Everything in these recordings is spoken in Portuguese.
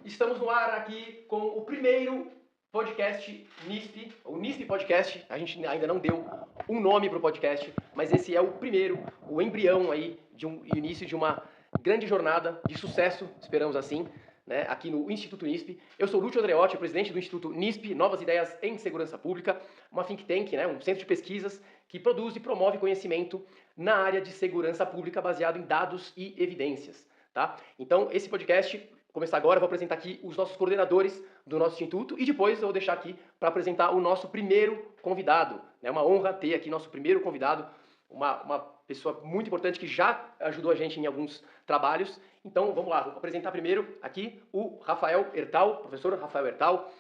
Estamos no ar aqui com o primeiro podcast NISP, o NISP Podcast. A gente ainda não deu um nome para o podcast, mas esse é o primeiro, o embrião aí de um início de uma grande jornada de sucesso, esperamos assim, né, aqui no Instituto NISP. Eu sou Lúcio Andreotti, presidente do Instituto NISP, Novas Ideias em Segurança Pública, uma think tank, né, um centro de pesquisas que produz e promove conhecimento na área de segurança pública baseado em dados e evidências. Tá? Então, esse podcast, começar agora, eu vou apresentar aqui os nossos coordenadores do nosso instituto e depois eu vou deixar aqui para apresentar o nosso primeiro convidado. É uma honra ter aqui nosso primeiro convidado, uma pessoa muito importante que já ajudou a gente em alguns trabalhos. Então, vamos lá, vou apresentar primeiro aqui o Rafael Ertal, professor Rafael Ertal,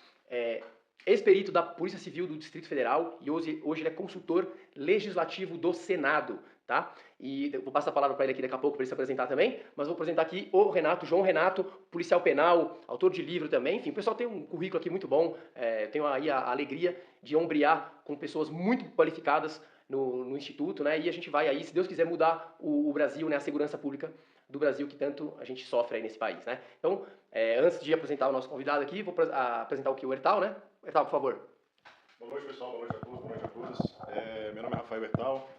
ex-perito da Polícia Civil do Distrito Federal e hoje ele é consultor legislativo do Senado. Tá? E eu vou passar a palavra para ele aqui daqui a pouco para ele se apresentar também, mas vou apresentar aqui o Renato, João Renato, policial penal, autor de livro também, enfim, o pessoal tem um currículo aqui muito bom, tenho aí a alegria de ombrear com pessoas muito qualificadas no Instituto, né, e a gente vai aí, se Deus quiser, mudar o Brasil, né, a segurança pública do Brasil que tanto a gente sofre aí nesse país, né. Então, antes de apresentar o nosso convidado aqui, vou apresentar o Ertal, né. Ertal, por favor. Boa noite, pessoal, boa noite a todos, boa noite a todas. Meu nome é Rafael Ertal.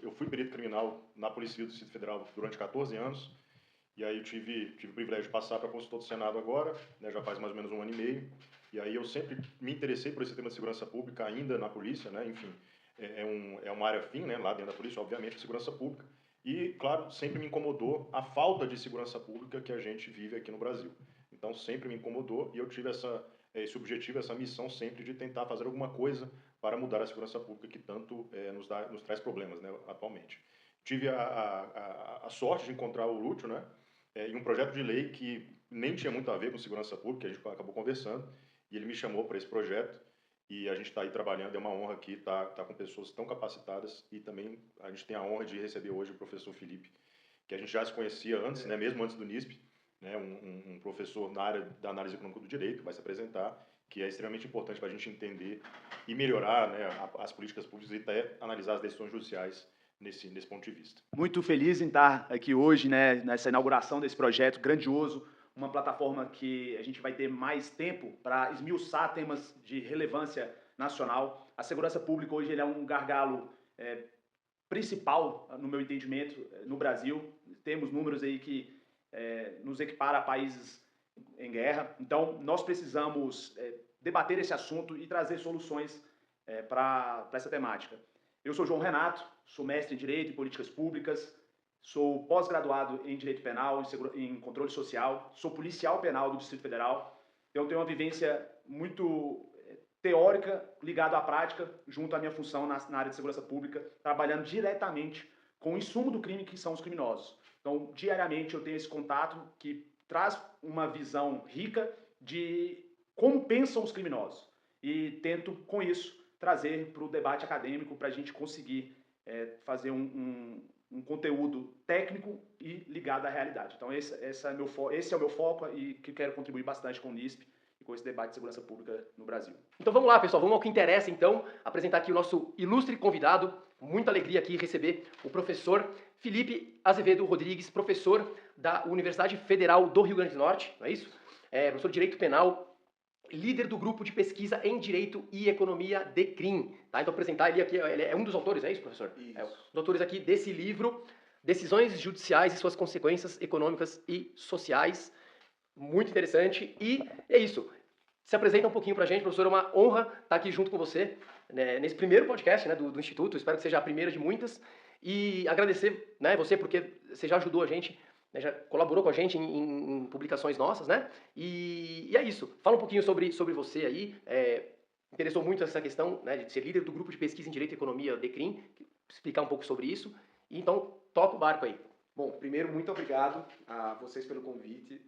Eu fui perito criminal na Polícia Civil do Distrito Federal durante 14 anos, e aí eu tive o privilégio de passar para consultor do Senado agora, né, já faz mais ou menos 1 ano e meio, e aí eu sempre me interessei por esse tema de segurança pública ainda na polícia, né, enfim, é uma área fim, né, lá dentro da polícia, obviamente, a segurança pública, e, claro, sempre me incomodou a falta de segurança pública que a gente vive aqui no Brasil. Então, sempre me incomodou, e eu tive esse objetivo, essa missão sempre de tentar fazer alguma coisa para mudar a segurança pública que tanto nos traz problemas, né, atualmente. Tive a sorte de encontrar o Lúcio, né, em um projeto de lei que nem tinha muito a ver com segurança pública, a gente acabou conversando, e ele me chamou para esse projeto, e a gente está aí trabalhando, é uma honra aqui estar com pessoas tão capacitadas, e também a gente tem a honra de receber hoje o professor Felipe, que a gente já se conhecia antes, né, mesmo antes do NISP, né, um professor na área da análise econômica do direito, vai se apresentar, que é extremamente importante para a gente entender e melhorar, né, as políticas públicas e até analisar as decisões judiciais nesse ponto de vista. Muito feliz em estar aqui hoje, né, nessa inauguração desse projeto grandioso, uma plataforma que a gente vai ter mais tempo para esmiuçar temas de relevância nacional. A segurança pública hoje ele é um gargalo principal, no meu entendimento, no Brasil. Temos números aí que nos equipara a países em guerra. Então, nós precisamos debater esse assunto e trazer soluções para essa temática. Eu sou João Renato, sou mestre em Direito e Políticas Públicas, sou pós-graduado em Direito Penal, em Controle Social, sou policial penal do Distrito Federal. Então, tenho uma vivência muito teórica ligada à prática, junto à minha função na área de segurança pública, trabalhando diretamente com o insumo do crime, que são os criminosos. Então, diariamente eu tenho esse contato que traz uma visão rica de como pensam os criminosos. E tento, com isso, trazer para o debate acadêmico para a gente conseguir fazer um conteúdo técnico e ligado à realidade. Então, esse é o meu foco e que quero contribuir bastante com o NISP e com esse debate de segurança pública no Brasil. Então vamos lá, pessoal, vamos ao que interessa, então, apresentar aqui o nosso ilustre convidado. Muita alegria aqui receber o professor Felipe Azevedo Rodrigues, professor da Universidade Federal do Rio Grande do Norte, não é isso? Professor de Direito Penal, líder do grupo de pesquisa em Direito e Economia DECRIM. Tá? Então, apresentar ele aqui, ele é um dos autores, é isso, professor? Isso. Um dos autores aqui desse livro, Decisões Judiciais e Suas Consequências Econômicas e Sociais. Muito interessante. E é isso. Se apresenta um pouquinho pra gente, professor, é uma honra estar aqui junto com você, né, nesse primeiro podcast, né, do Instituto. Espero que seja a primeira de muitas. E agradecer, né, você, porque você já ajudou a gente, né, já colaborou com a gente em publicações nossas, né? E é isso. Fala um pouquinho sobre você aí. Interessou muito essa questão, né, de ser líder do grupo de pesquisa em Direito e Economia DECRIM, explicar um pouco sobre isso. E então, toca o barco aí. Bom, primeiro, muito obrigado a vocês pelo convite.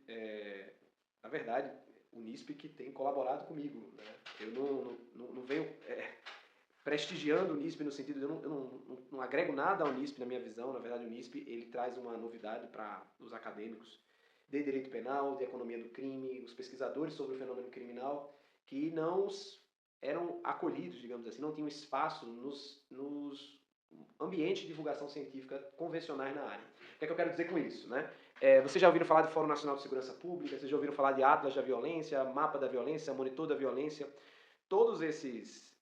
Na verdade, o NISP que tem colaborado comigo, né? Eu não venho prestigiando o NISP no sentido de eu não agrego nada ao NISP na minha visão. Na verdade, o NISP ele traz uma novidade para os acadêmicos de direito penal, de economia do crime, os pesquisadores sobre o fenômeno criminal que não eram acolhidos, digamos assim, não tinham espaço nos ambientes de divulgação científica convencionais na área. O que é que eu quero dizer com isso, né? Vocês já ouviram falar de Fórum Nacional de Segurança Pública, vocês já ouviram falar de Atlas da Violência, Mapa da Violência, Monitor da Violência. Todos esses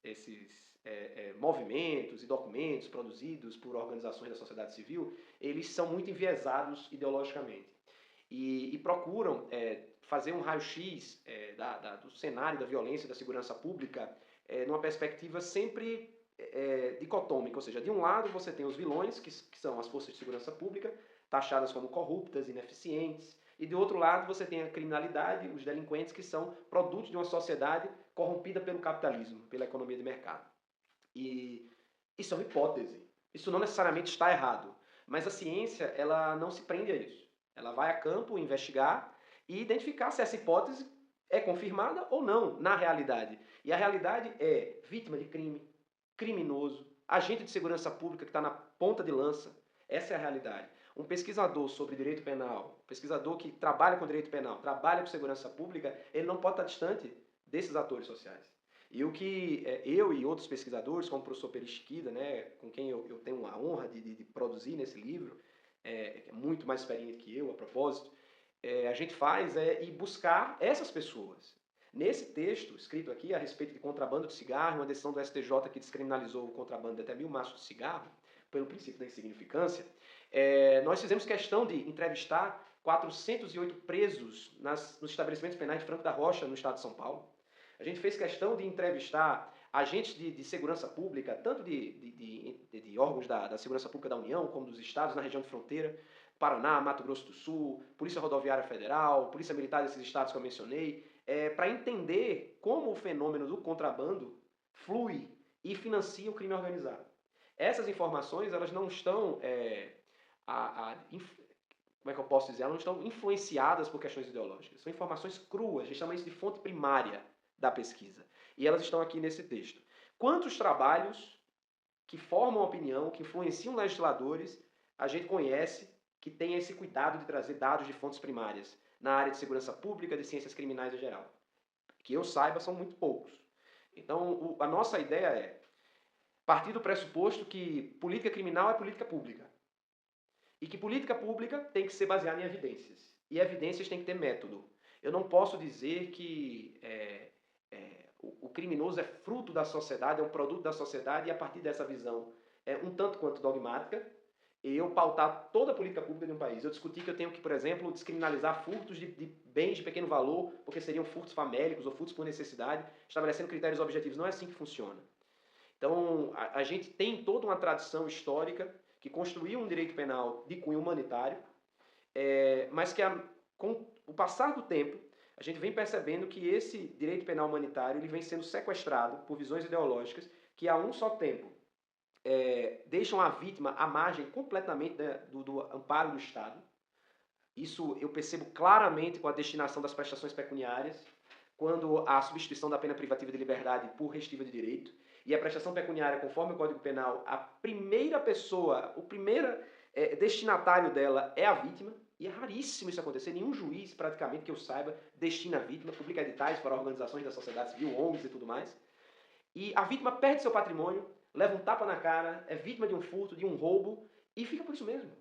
movimentos e documentos produzidos por organizações da sociedade civil, eles são muito enviesados ideologicamente e procuram fazer um raio-x do cenário da violência e da segurança pública numa perspectiva sempre dicotômica, ou seja, de um lado você tem os vilões, que são as forças de segurança pública, taxadas como corruptas, ineficientes, e de outro lado você tem a criminalidade, os delinquentes, que são produtos de uma sociedade corrompida pelo capitalismo, pela economia de mercado. E isso é uma hipótese. Isso não necessariamente está errado. Mas a ciência, ela não se prende a isso. Ela vai a campo investigar e identificar se essa hipótese é confirmada ou não na realidade. E a realidade é vítima de crime, criminoso, agente de segurança pública que está na ponta de lança. Essa é a realidade. Um pesquisador sobre direito penal, um pesquisador que trabalha com direito penal, trabalha com segurança pública, ele não pode estar distante desses atores sociais. E o que eu e outros pesquisadores, como o professor Perichiquida, né, com quem eu tenho a honra de produzir nesse livro, é muito mais experiente que eu, a propósito, a gente faz ir buscar essas pessoas. Nesse texto, escrito aqui a respeito de contrabando de cigarro, uma decisão do STJ que descriminalizou o contrabando de até 1000 maços de cigarro, pelo princípio da insignificância, nós fizemos questão de entrevistar 408 presos nos estabelecimentos penais de Franco da Rocha, no estado de São Paulo. A gente fez questão de entrevistar agentes de segurança pública, tanto de órgãos da segurança pública da União, como dos estados na região de fronteira, Paraná, Mato Grosso do Sul, Polícia Rodoviária Federal, Polícia Militar desses estados que eu mencionei, para entender como o fenômeno do contrabando flui e financia o crime organizado. Essas informações, elas não estão, como é que eu posso dizer? Elas não estão influenciadas por questões ideológicas. São informações cruas, a gente chama isso de fonte primária da pesquisa. E elas estão aqui nesse texto. Quantos trabalhos que formam opinião, que influenciam legisladores, a gente conhece que tem esse cuidado de trazer dados de fontes primárias na área de segurança pública, de ciências criminais em geral? Que eu saiba, são muito poucos. Então, a nossa ideia é partir do pressuposto que política criminal é política pública. E que política pública tem que ser baseada em evidências. E evidências têm que ter método. Eu não posso dizer que o criminoso é fruto da sociedade, é um produto da sociedade, e a partir dessa visão um tanto quanto dogmática, eu pautar toda a política pública de um país. Eu discuti que eu tenho que, por exemplo, descriminalizar furtos de bens de pequeno valor, porque seriam furtos famélicos ou furtos por necessidade, estabelecendo critérios objetivos. Não é assim que funciona. Então, a gente tem toda uma tradição histórica que construiu um direito penal de cunho humanitário, mas que com o passar do tempo, a gente vem percebendo que esse direito penal humanitário ele vem sendo sequestrado por visões ideológicas que, a um só tempo, deixam a vítima à margem completamente do amparo do Estado. Isso eu percebo claramente com a destinação das prestações pecuniárias, quando a substituição da pena privativa de liberdade por restiva de direito, e a prestação pecuniária, conforme o Código Penal, a primeira pessoa, o primeiro destinatário dela é a vítima, e é raríssimo isso acontecer. Nenhum juiz, praticamente, que eu saiba, destina a vítima, publica editais para organizações da sociedade civil, ONGs e tudo mais. E a vítima perde seu patrimônio, leva um tapa na cara, é vítima de um furto, de um roubo, e fica por isso mesmo.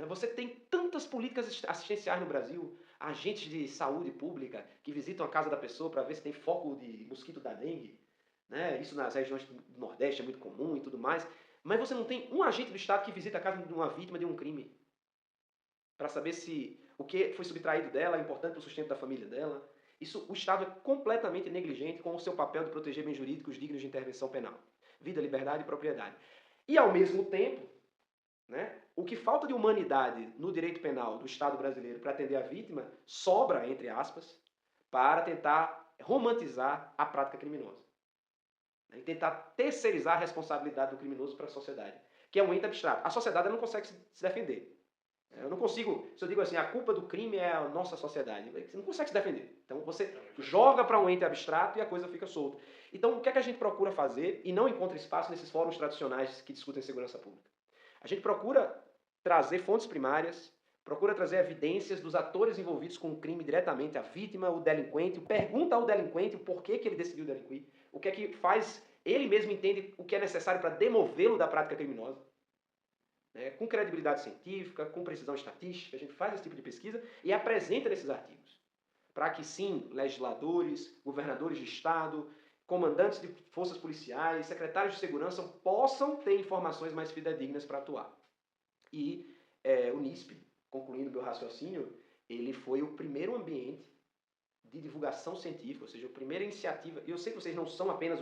Você tem tantas políticas assistenciais no Brasil, agentes de saúde pública que visitam a casa da pessoa para ver se tem foco de mosquito da dengue. Isso nas regiões do Nordeste é muito comum e tudo mais. Mas você não tem um agente do Estado que visita a casa de uma vítima de um crime para saber se o que foi subtraído dela é importante para o sustento da família dela. O Estado é completamente negligente com o seu papel de proteger bens jurídicos dignos de intervenção penal. Vida, liberdade e propriedade. E, ao mesmo tempo, o que falta de humanidade no direito penal do Estado brasileiro para atender a vítima sobra, entre aspas, para tentar romantizar a prática criminosa. E tentar terceirizar a responsabilidade do criminoso para a sociedade, que é um ente abstrato. A sociedade não consegue se defender. Eu não consigo, se eu digo assim, a culpa do crime é a nossa sociedade, você não consegue se defender. Então você joga para um ente abstrato e a coisa fica solta. Então o que é que a gente procura fazer e não encontra espaço nesses fóruns tradicionais que discutem segurança pública? A gente procura trazer fontes primárias, procura trazer evidências dos atores envolvidos com o crime diretamente, a vítima, o delinquente, pergunta ao delinquente o porquê que ele decidiu delinquir, o que é que faz, ele mesmo entende o que é necessário para demovê-lo da prática criminosa. né, com credibilidade científica, com precisão estatística. A gente faz esse tipo de pesquisa e apresenta nesses artigos, para que sim, legisladores, governadores de estado, comandantes de forças policiais, secretários de segurança possam ter informações mais fidedignas para atuar. E o NISP, concluindo meu raciocínio, ele foi o primeiro ambiente de divulgação científica, ou seja, a primeira iniciativa. E eu sei que vocês não são apenas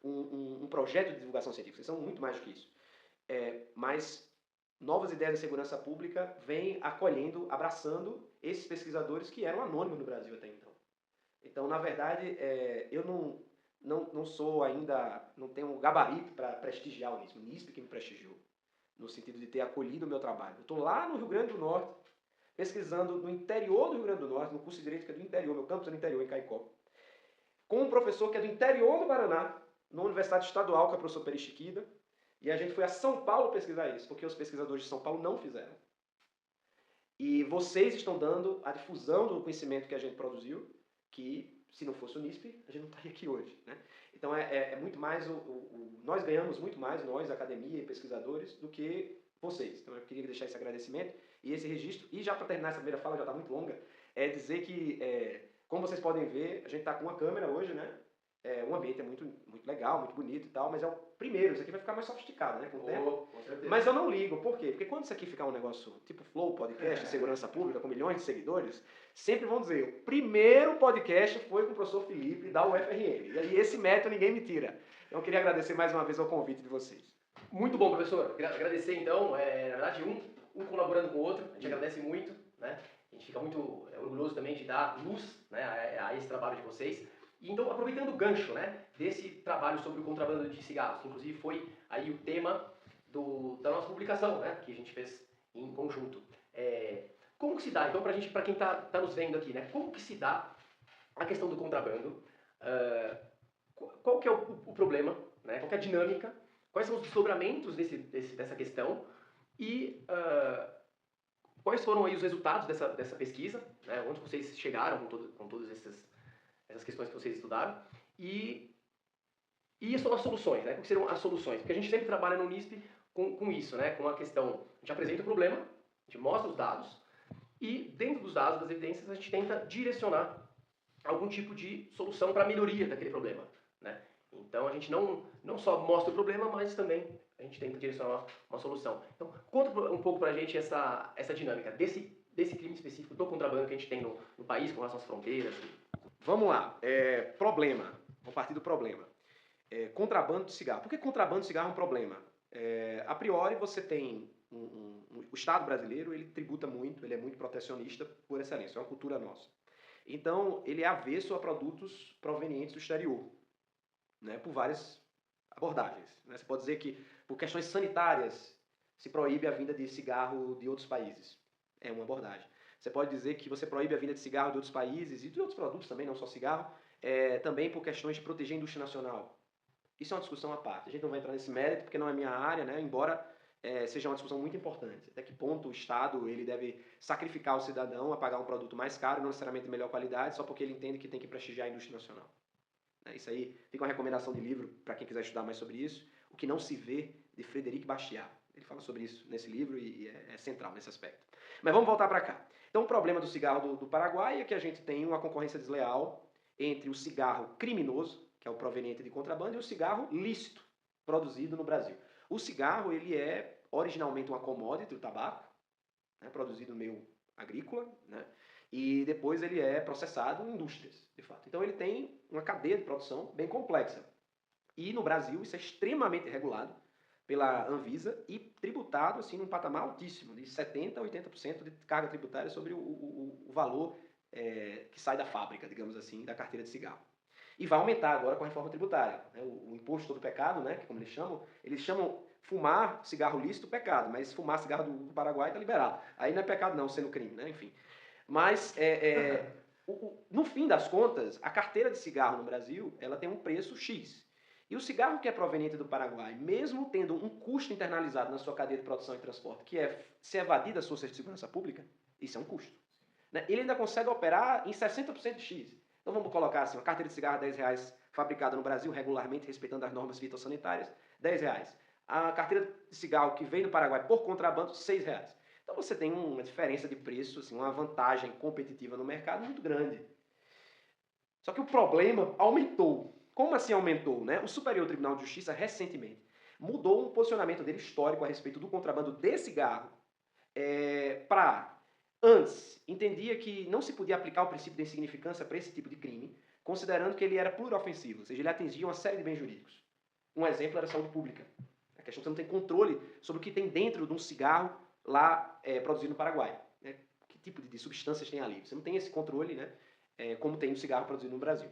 um projeto de divulgação científica, vocês são muito mais do que isso. Mas novas ideias de segurança pública vêm acolhendo, abraçando esses pesquisadores que eram anônimos no Brasil até então. Então, na verdade, eu não sou ainda, não tenho gabarito para prestigiar o NISP. O NISP que me prestigiou, no sentido de ter acolhido o meu trabalho. Eu estou lá no Rio Grande do Norte, pesquisando no interior do Rio Grande do Norte, no curso de Direito que é do interior, meu campus é do interior, em Caicó, com um professor que é do interior do Paraná, na Universidade Estadual, que é o professor Peri Chiquida, e a gente foi a São Paulo pesquisar isso, porque os pesquisadores de São Paulo não fizeram. E vocês estão dando a difusão do conhecimento que a gente produziu, que se não fosse o NISP, a gente não estaria aqui hoje, né? Então é muito mais, nós ganhamos muito mais, nós, academia e pesquisadores, do que vocês. Então eu queria deixar esse agradecimento e esse registro. E já para terminar essa primeira fala, já está muito longa, é dizer que, como vocês podem ver, a gente está com uma câmera hoje, né? O ambiente é muito legal, muito bonito e tal, mas é o primeiro, isso aqui vai ficar mais sofisticado, né, com o tempo. Com certeza. Mas eu não ligo, por quê? Porque quando isso aqui ficar um negócio tipo Flow Podcast de segurança pública, com milhões de seguidores, sempre vão dizer, o primeiro podcast foi com o professor Felipe da UFRN, e aí esse mérito ninguém me tira. Então eu queria agradecer mais uma vez ao convite de vocês. Muito bom, professor. Agradecer, então, na verdade, um colaborando com o outro, a gente agradece muito, né? A gente fica muito orgulhoso também de dar luz, né, a esse trabalho de vocês. E, então, aproveitando o gancho, né, desse trabalho sobre o contrabando de cigarros, que inclusive foi aí o tema da nossa publicação, né, que a gente fez em conjunto. Como que se dá, então, para quem tá nos vendo aqui, né, como que se dá a questão do contrabando? Qual que é o problema, né, qual que é a dinâmica? Quais são os desdobramentos dessa questão? E quais foram aí os resultados dessa pesquisa? Né, onde vocês chegaram com todas essas questões que vocês estudaram? E são as soluções, né? Quais seriam as soluções? Porque a gente sempre trabalha no NISP com isso, né? Com a questão, a gente apresenta o problema, a gente mostra os dados, e dentro dos dados, das evidências, a gente tenta direcionar algum tipo de solução para a melhoria daquele problema, né? Então a gente não só mostra o problema, mas também a gente tenta direcionar uma solução. Então conta um pouco para a gente essa dinâmica desse crime específico do contrabando que a gente tem no país, com relação às fronteiras. Vamos lá. Problema. Vamos partir do problema. Contrabando de cigarro. Por que contrabando de cigarro é um problema? A priori, você tem o Estado brasileiro, ele tributa muito, ele é muito protecionista por excelência, é uma cultura nossa. Então, ele é avesso a produtos provenientes do exterior, né, por várias abordagens. Né? Você pode dizer que, por questões sanitárias, se proíbe a vinda de cigarro de outros países. É uma abordagem. Você pode dizer que você proíbe a vinda de cigarro de outros países e de outros produtos também, não só cigarro, também por questões de proteger a indústria nacional. Isso é uma discussão à parte. A gente não vai entrar nesse mérito porque não é minha área, né? Embora seja uma discussão muito importante. Até que ponto o Estado ele deve sacrificar o cidadão a pagar um produto mais caro, não necessariamente de melhor qualidade, só porque ele entende que tem que prestigiar a indústria nacional. Isso aí fica uma recomendação de livro para quem quiser estudar mais sobre isso. O que não se vê, de Frederic Bastiat. Ele fala sobre isso nesse livro e é central nesse aspecto. Mas vamos voltar para cá. Então o problema do cigarro do Paraguai é que a gente tem uma concorrência desleal entre o cigarro criminoso, que é o proveniente de contrabando, e o cigarro lícito, produzido no Brasil. O cigarro ele é originalmente uma commodity, o tabaco, né, produzido no meio agrícola, né, e depois ele é processado em indústrias, de fato. Então ele tem uma cadeia de produção bem complexa. E no Brasil isso é extremamente regulado pela Anvisa e tributado assim, num patamar altíssimo, de 70% a 80% de carga tributária sobre o valor que sai da fábrica, digamos assim, da carteira de cigarro. E vai aumentar agora com a reforma tributária. Né? O imposto do pecado, né, que como eles chamam fumar cigarro lícito pecado, mas fumar cigarro do Paraguai está liberado. Aí não é pecado não, sendo crime, né? Enfim. Mas, no fim das contas, a carteira de cigarro no Brasil ela tem um preço X. E o cigarro que é proveniente do Paraguai, mesmo tendo um custo internalizado na sua cadeia de produção e transporte, que é se evadir das forças de segurança pública, isso é um custo. Né? Ele ainda consegue operar em 60% de X. Então vamos colocar assim, uma carteira de cigarro R$10 fabricada no Brasil, regularmente respeitando as normas fitossanitárias, R$10. A carteira de cigarro que vem do Paraguai por contrabando, R$ 6. Então você tem uma diferença de preço, assim, uma vantagem competitiva no mercado muito grande. Só que o problema aumentou. Como assim aumentou? Né? O Superior Tribunal de Justiça, recentemente, mudou um posicionamento dele histórico a respeito do contrabando de cigarro para... Antes, entendia que não se podia aplicar o princípio de insignificância para esse tipo de crime, considerando que ele era pluriofensivo, ou seja, ele atingia uma série de bens jurídicos. Um exemplo era a saúde pública. A questão é que você não tem controle sobre o que tem dentro de um cigarro lá produzido no Paraguai. Né? Que tipo de substâncias tem ali? Você não tem esse controle, né? Como tem o cigarro produzido no Brasil.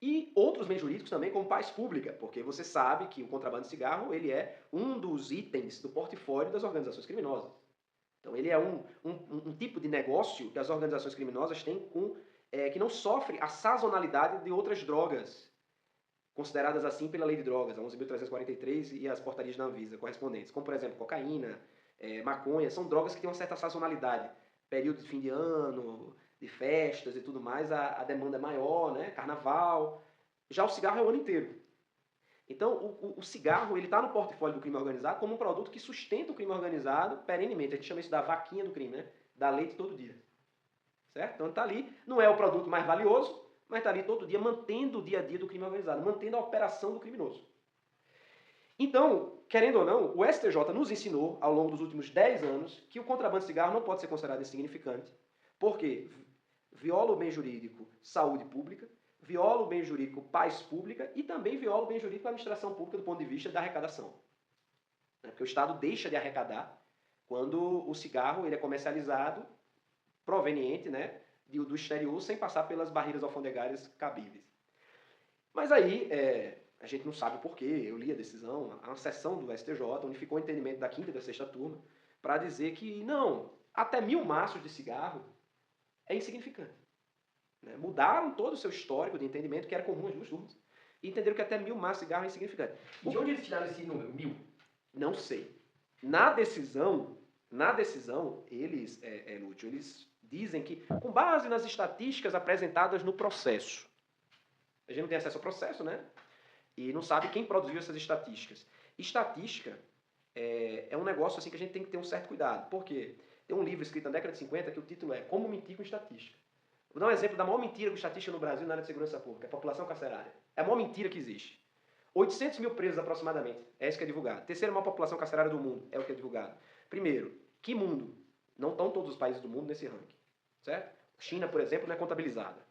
E outros bens jurídicos também, como paz pública, porque você sabe que o contrabando de cigarro ele é um dos itens do portfólio das organizações criminosas. Então ele é um tipo de negócio que as organizações criminosas têm que não sofre a sazonalidade de outras drogas, consideradas assim pela Lei de Drogas, a 11.343 e as portarias da Anvisa correspondentes, como por exemplo cocaína, maconha, são drogas que têm uma certa sazonalidade. Período de fim de ano, de festas e tudo mais, a demanda é maior, né? Carnaval. Já o cigarro é o ano inteiro. Então, o cigarro está no portfólio do crime organizado como um produto que sustenta o crime organizado perenemente. A gente chama isso da vaquinha do crime, né? Dá leite todo dia. Certo? Então, está ali, não é o produto mais valioso, mas está ali todo dia mantendo o dia a dia do crime organizado, mantendo a operação do criminoso. Então, querendo ou não, o STJ nos ensinou, ao longo dos últimos 10 anos, que o contrabando de cigarro não pode ser considerado insignificante, porque viola o bem jurídico saúde pública, viola o bem jurídico paz pública e também viola o bem jurídico administração pública do ponto de vista da arrecadação. Porque o Estado deixa de arrecadar quando o cigarro ele é comercializado proveniente, né, do exterior sem passar pelas barreiras alfandegárias cabíveis. Mas aí a gente não sabe o porquê. Eu li a decisão, a sessão do STJ unificou o entendimento da 5ª e da 6ª turma para dizer que não, até 1.000 maços de cigarro é insignificante. Né? Mudaram todo o seu histórico de entendimento, que era comum às duas turmas, e entenderam que até 1.000 maços de cigarro é insignificante. E de onde eles tiraram esse número? 1.000? Não sei. Na decisão, eles, Lúcio, eles dizem que, com base nas estatísticas apresentadas no processo, a gente não tem acesso ao processo, né? E não sabe quem produziu essas estatísticas. Estatística é um negócio assim que a gente tem que ter um certo cuidado. Por quê? Tem um livro escrito na década de 50 que o título é Como Mentir com Estatística. Vou dar um exemplo da maior mentira com estatística no Brasil na área de segurança pública, a população carcerária. É a maior mentira que existe. 800 mil presos aproximadamente, é isso que é divulgado. Terceira maior população carcerária do mundo, é o que é divulgado. Primeiro, que mundo? Não estão todos os países do mundo nesse ranking. Certo? China, por exemplo, não é contabilizada.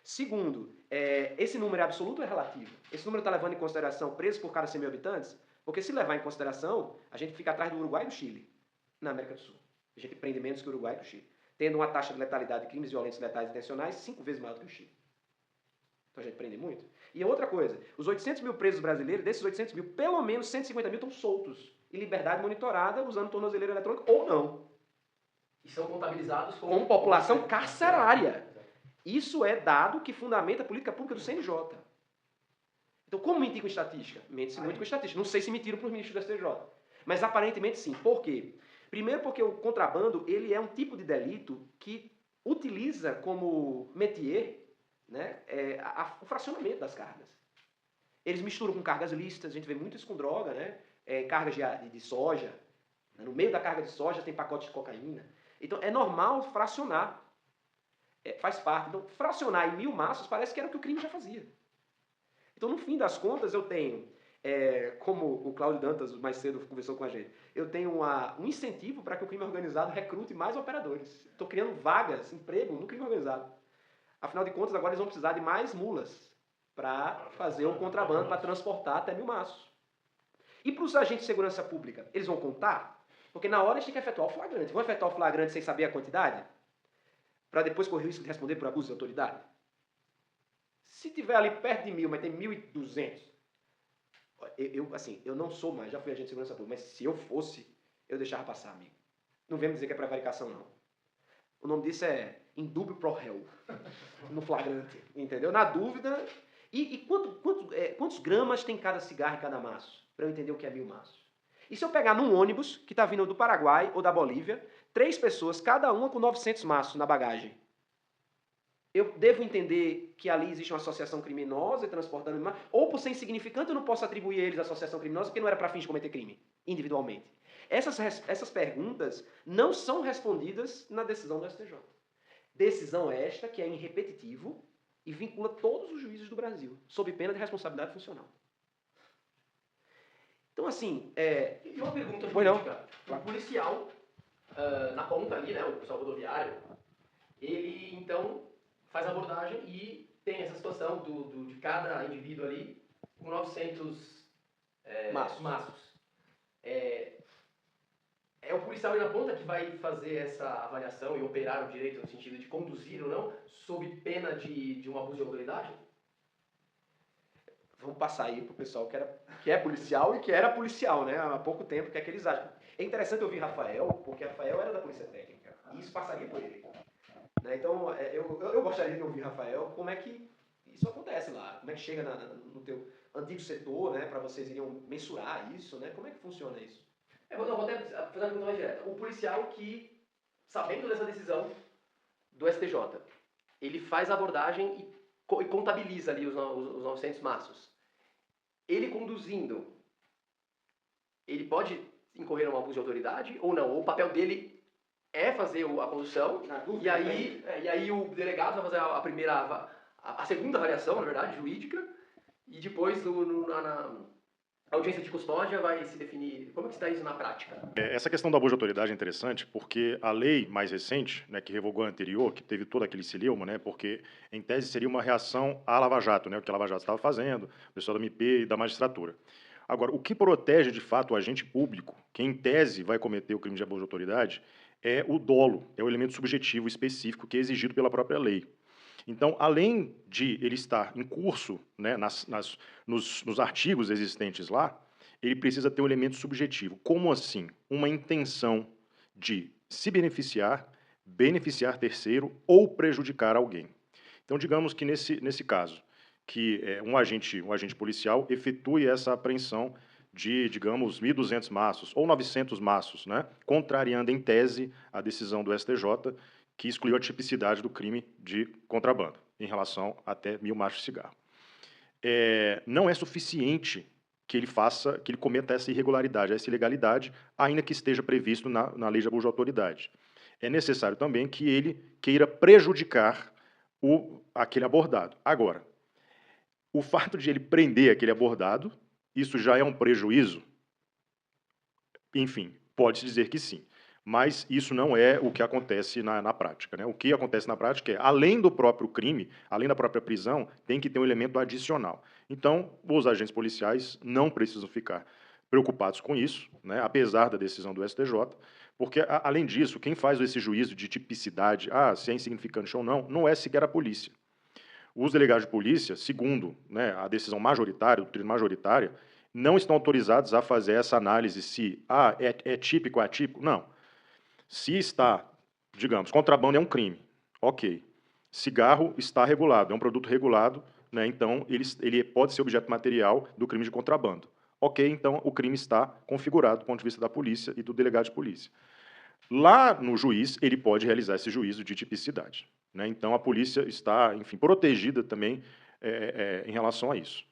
Segundo, esse número é absoluto ou é relativo? Esse número está levando em consideração presos por cada 100 mil habitantes? Porque se levar em consideração, a gente fica atrás do Uruguai e do Chile, na América do Sul. A gente prende menos que o Uruguai e o Chile. Tendo uma taxa de letalidade de crimes violentos, letais e intencionais 5 vezes maior do que o Chile. Então a gente prende muito. E outra coisa, os 800 mil presos brasileiros, desses 800 mil, pelo menos 150 mil estão soltos, em liberdade monitorada, usando tornozeleira eletrônica ou não. E são contabilizados como população carcerária. Isso é dado que fundamenta a política pública do CNJ. Então, como mentir com estatística? Mente-se muito com estatística. Não sei se mentiram para os ministros do STJ. Mas aparentemente sim. Por quê? Primeiro porque o contrabando ele é um tipo de delito que utiliza como métier, né, o fracionamento das cargas. Eles misturam com cargas lícitas, a gente vê muito isso com droga, né? Cargas de soja. No meio da carga de soja tem pacote de cocaína. Então é normal fracionar. Faz parte. Então, fracionar em 1.000 maços parece que era o que o crime já fazia. Então, no fim das contas, eu tenho, como o Cláudio Dantas mais cedo conversou com a gente, eu tenho um incentivo para que o crime organizado recrute mais operadores. Estou criando vagas, emprego no crime organizado. Afinal de contas, agora eles vão precisar de mais mulas para fazer o contrabando, para transportar até 1.000 maços. E para os agentes de segurança pública, eles vão contar? Porque na hora eles têm que efetuar o flagrante. Vão efetuar o flagrante sem saber a quantidade? Para depois correr o risco de responder por abuso de autoridade? Se tiver ali perto de 1.000, mas tem 1.200, eu não sou mais, já fui agente de segurança pública, mas se eu fosse, eu deixava passar, amigo. Não vem me dizer que é prevaricação, não. O nome disso é indúbio pro réu, no flagrante, entendeu? Na dúvida, e quantos gramas tem cada cigarro e cada maço? Para eu entender o que é 1.000 maços. E se eu pegar num ônibus que está vindo do Paraguai ou da Bolívia, 3 pessoas, cada uma com 900 maços na bagagem. eu devo entender que ali existe uma associação criminosa e transportando animais, ou por ser insignificante eu não posso atribuir a eles a associação criminosa porque não era para fins de cometer crime, individualmente. Essas perguntas não são respondidas na decisão do STJ. Decisão esta que é em repetitivo e vincula todos os juízes do Brasil, sob pena de responsabilidade funcional. Então, assim... E uma pergunta Pois não. jurídica. O policial, na ponta ali, né, o policial rodoviário, ele, então, faz a abordagem e tem essa situação de cada indivíduo ali com 900 maços. É o policial ali na ponta que vai fazer essa avaliação e operar o direito no sentido de conduzir ou não, sob pena de um abuso de autoridade? Vamos passar aí pro pessoal que é policial e que era policial, né? Há pouco tempo, que é que eles acham. É interessante ouvir Rafael, porque Rafael era da Polícia Técnica. E isso passaria por ele. Né? Então, eu gostaria de ouvir Rafael, como é que isso acontece lá? Como é que chega no teu antigo setor, né? Para vocês iriam mensurar isso, né? Como é que funciona isso? Vou até fazer uma pergunta mais direta. O policial que, sabendo dessa decisão do STJ, ele faz a abordagem e contabiliza ali os 900 maços. Ele conduzindo, ele pode incorrer num abuso de autoridade ou não? Ou o papel dele é fazer a condução e aí o delegado vai fazer a segunda avaliação, na verdade, jurídica, e depois na audiência de custódia vai se definir. Como é que está isso na prática? Essa questão do abuso de autoridade é interessante porque a lei mais recente, né, que revogou a anterior, que teve todo aquele celeuma, né, porque em tese seria uma reação à Lava Jato, né, o que a Lava Jato estava fazendo, o pessoal da MP e da magistratura. Agora, o que protege de fato o agente público, que em tese vai cometer o crime de abuso de autoridade, é o dolo, é o elemento subjetivo específico que é exigido pela própria lei. Então, além de ele estar em curso, né, nos artigos existentes lá, ele precisa ter um elemento subjetivo. Como assim? Uma intenção de se beneficiar, beneficiar terceiro ou prejudicar alguém. Então, digamos que nesse caso, que um agente policial efetue essa apreensão de, digamos, 1.200 maços ou 900 maços, né, contrariando em tese a decisão do STJ, que excluiu a tipicidade do crime de contrabando, em relação até 1.000 maços de cigarro. Não é suficiente que ele cometa essa irregularidade, essa ilegalidade, ainda que esteja previsto na lei de abuso de autoridade. É necessário também que ele queira prejudicar aquele abordado. Agora, o fato de ele prender aquele abordado, isso já é um prejuízo? Enfim, pode-se dizer que sim. Mas isso não é o que acontece na prática, né? O que acontece na prática é, além do próprio crime, além da própria prisão, tem que ter um elemento adicional. Então, os agentes policiais não precisam ficar preocupados com isso, né? Apesar da decisão do STJ, porque, além disso, quem faz esse juízo de tipicidade, se é insignificante ou não, não é sequer a polícia. Os delegados de polícia, segundo, né, a decisão majoritária, a doutrina majoritária, não estão autorizados a fazer essa análise se é típico ou atípico. Não. Se está, digamos, contrabando é um crime, ok. Cigarro está regulado, é um produto regulado, né, então ele pode ser objeto material do crime de contrabando. Ok, então o crime está configurado do ponto de vista da polícia e do delegado de polícia. Lá no juiz, ele pode realizar esse juízo de tipicidade, né? Então a polícia está, enfim, protegida também em relação a isso.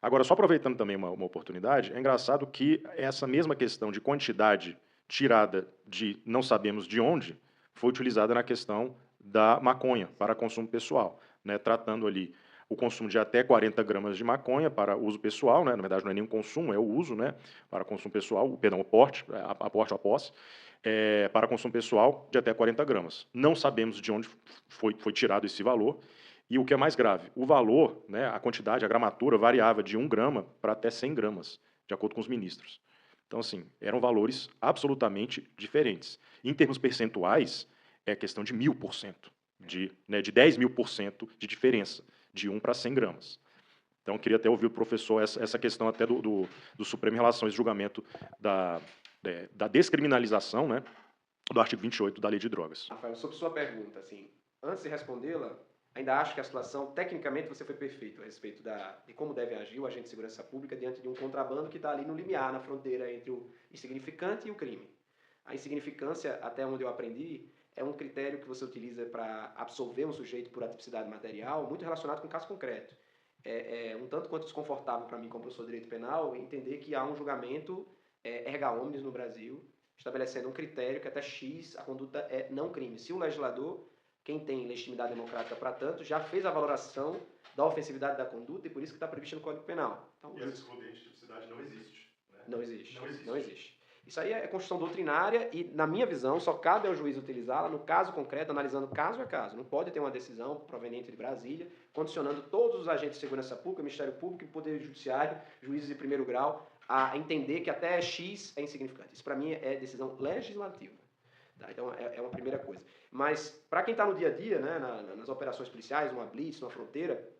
Agora, só aproveitando também uma oportunidade, é engraçado que essa mesma questão de quantidade tirada de não sabemos de onde, foi utilizada na questão da maconha para consumo pessoal, né, tratando ali o consumo de até 40 gramas de maconha para uso pessoal, né, na verdade não é nenhum consumo, é o uso, né, para consumo pessoal, o porte, a posse, para consumo pessoal de até 40 gramas. Não sabemos de onde foi tirado esse valor, e o que é mais grave, o valor, né, a quantidade, a gramatura variava de 1 grama para até 100 gramas, de acordo com os ministros. Então, assim, eram valores absolutamente diferentes. Em termos percentuais, é questão de 1.000%, de 10.000% de diferença, de 1 para 100 gramas. Então, eu queria até ouvir o professor essa questão até do Supremo em relação a esse julgamento da descriminalização, né, do artigo 28 da Lei de Drogas. Rafael, sobre sua pergunta, assim, antes de respondê-la, ainda acho que a situação, tecnicamente, você foi perfeito a respeito de como deve agir o agente de segurança pública diante de um contrabando que está ali no limiar, na fronteira entre o insignificante e o crime. A insignificância, até onde eu aprendi, é um critério que você utiliza para absolver um sujeito por atipicidade material, muito relacionado com o caso concreto. É um tanto quanto desconfortável para mim, como professor de direito penal, entender que há um julgamento erga omnes no Brasil, estabelecendo um critério que até X a conduta é não crime. Se o legislador, quem tem legitimidade democrática para tanto, já fez a valoração da ofensividade da conduta e por isso que está previsto no Código Penal. Então, e essa excludente de tipicidade não existe. Né? Não existe. Não existe. Não existe. Isso aí é construção doutrinária e, na minha visão, só cabe ao juiz utilizá-la no caso concreto, analisando caso a caso. Não pode ter uma decisão proveniente de Brasília, condicionando todos os agentes de segurança pública, Ministério Público e Poder Judiciário, juízes de primeiro grau, a entender que até X é insignificante. Isso, para mim, é decisão legislativa. Tá? Então, é uma primeira coisa. Mas, para quem está no dia a dia, né, nas operações policiais, numa blitz, numa fronteira,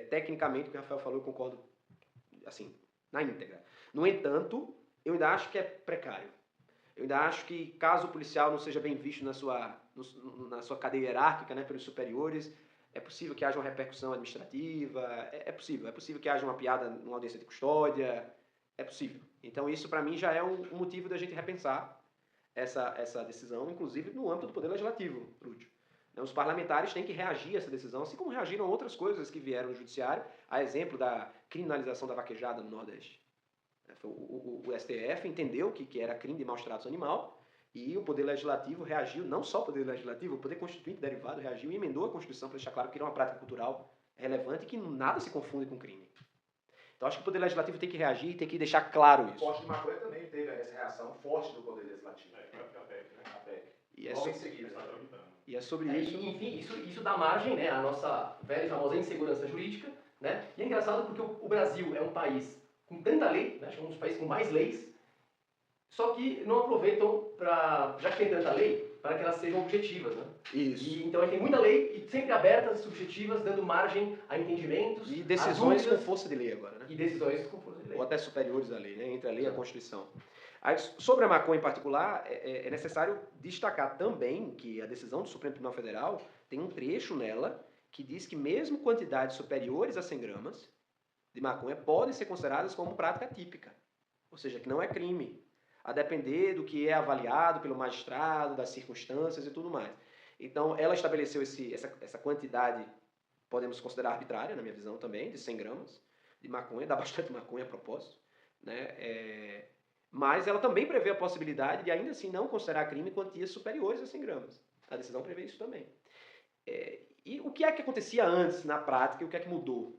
tecnicamente, o que o Rafael falou, eu concordo, assim, na íntegra. No entanto, eu ainda acho que é precário. Eu ainda acho que, caso o policial não seja bem visto na sua cadeia hierárquica, né, pelos superiores, é possível que haja uma repercussão administrativa, é possível que haja uma piada numa audiência de custódia, é possível. Então isso, para mim, já é um motivo da gente repensar essa decisão, inclusive no âmbito do Poder Legislativo, Lúcio. Os parlamentares têm que reagir a essa decisão, assim como reagiram a outras coisas que vieram no Judiciário, a exemplo da criminalização da vaquejada no Nordeste. O STF entendeu que era crime de maus-tratos animal e o Poder Legislativo reagiu, não só o Poder Legislativo, o Poder Constituinte derivado reagiu e emendou a Constituição para deixar claro que era uma prática cultural relevante e que nada se confunde com crime. Então acho que o Poder Legislativo tem que reagir e tem que deixar claro isso. O porte de maconha também teve essa reação forte do Poder Legislativo. A PEC, né? A PEC. E é Logo em sobre, seguida. Está tramitando. e é sobre isso. Enfim, isso dá margem, né, à nossa velha e famosa insegurança jurídica, né? E é engraçado porque o Brasil é um país com tanta lei, né, acho que é um dos países com mais leis, só que não aproveitam, já que tem tanta lei, para que elas sejam objetivas. Né? Isso. Então a gente tem muita lei e sempre abertas e subjetivas, dando margem a entendimentos, E a decisões com dúvidas, força de lei agora, né? e decisões com força de lei. Ou até superiores à lei, né? Entre a lei e a Constituição. Aí, sobre a maconha em particular, é necessário destacar também que a decisão do Supremo Tribunal Federal tem um trecho nela que diz que mesmo quantidades superiores a 100 gramas de maconha podem ser consideradas como prática típica, ou seja, que não é crime, a depender do que é avaliado pelo magistrado, das circunstâncias e tudo mais. Então, ela estabeleceu essa quantidade, podemos considerar arbitrária, na minha visão também, de 100 gramas de maconha, dá bastante maconha a propósito, né? Mas ela também prevê a possibilidade de, ainda assim, não considerar crime quantias superiores a 100 gramas. A decisão prevê isso também. E o que é que acontecia antes, na prática, e o que é que mudou?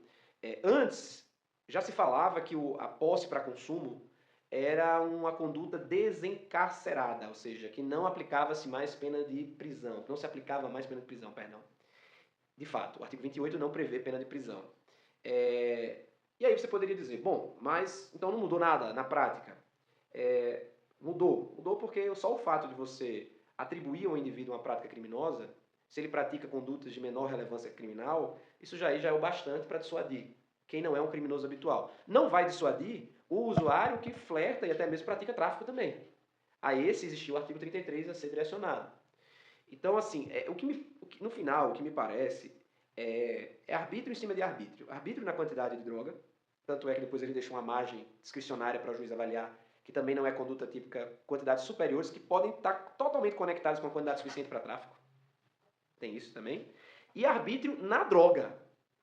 Antes, já se falava que a posse para consumo era uma conduta desencarcerada, ou seja, que não aplicava-se mais pena de prisão, não se aplicava mais pena de prisão, perdão. De fato, o artigo 28 não prevê pena de prisão. E aí você poderia dizer, bom, mas então não mudou nada na prática. Mudou porque só o fato de você atribuir ao indivíduo uma prática criminosa, se ele pratica condutas de menor relevância criminal, isso já é o bastante para dissuadir quem não é um criminoso habitual. Não vai dissuadir o usuário que flerta e até mesmo pratica tráfico também. A esse existiu o artigo 33 a ser direcionado. Então, assim, no final, o que me parece é arbítrio em cima de arbítrio. Arbítrio na quantidade de droga, tanto é que depois ele deixa uma margem discricionária para o juiz avaliar, que também não é conduta típica, quantidades superiores que podem estar totalmente conectadas com a quantidade suficiente para tráfico. Tem isso também. E arbítrio na droga.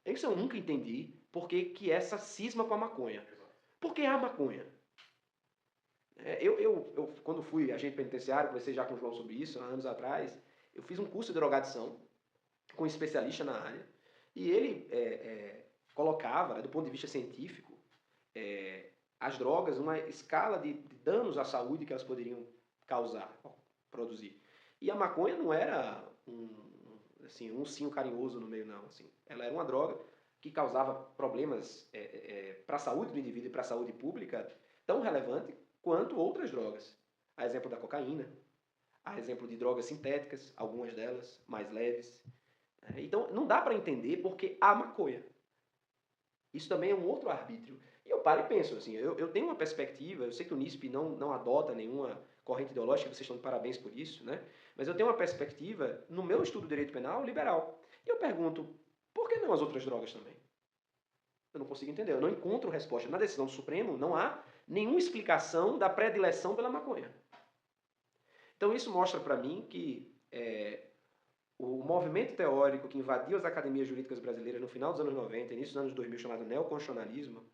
Isso eu nunca entendi por que essa cisma com a maconha. Por que a maconha? Eu, quando fui agente penitenciário, conversei já com o João sobre isso, há anos atrás, eu fiz um curso de drogadição com um especialista na área, e ele colocava, né, do ponto de vista científico, as drogas numa escala de danos à saúde que elas poderiam causar, produzir. E a maconha não era um ursinho carinhoso no meio, não. Assim. Ela era uma droga que causava problemas para a saúde do indivíduo e para a saúde pública tão relevante quanto outras drogas. A exemplo da cocaína, a exemplo de drogas sintéticas, algumas delas mais leves. Então, não dá para entender porque há maconha. Isso também é um outro arbítrio. E eu paro e penso, assim, eu tenho uma perspectiva, eu sei que o NISP não adota nenhuma corrente ideológica, vocês estão de parabéns por isso, né? Mas eu tenho uma perspectiva, no meu estudo de direito penal, liberal. E eu pergunto, por que não as outras drogas também? Eu não consigo entender, eu não encontro resposta. Na decisão do Supremo não há nenhuma explicação da predileção pela maconha. Então isso mostra para mim que o movimento teórico que invadiu as academias jurídicas brasileiras no final dos anos 90, início dos anos 2000, chamado neoconstitucionalismo,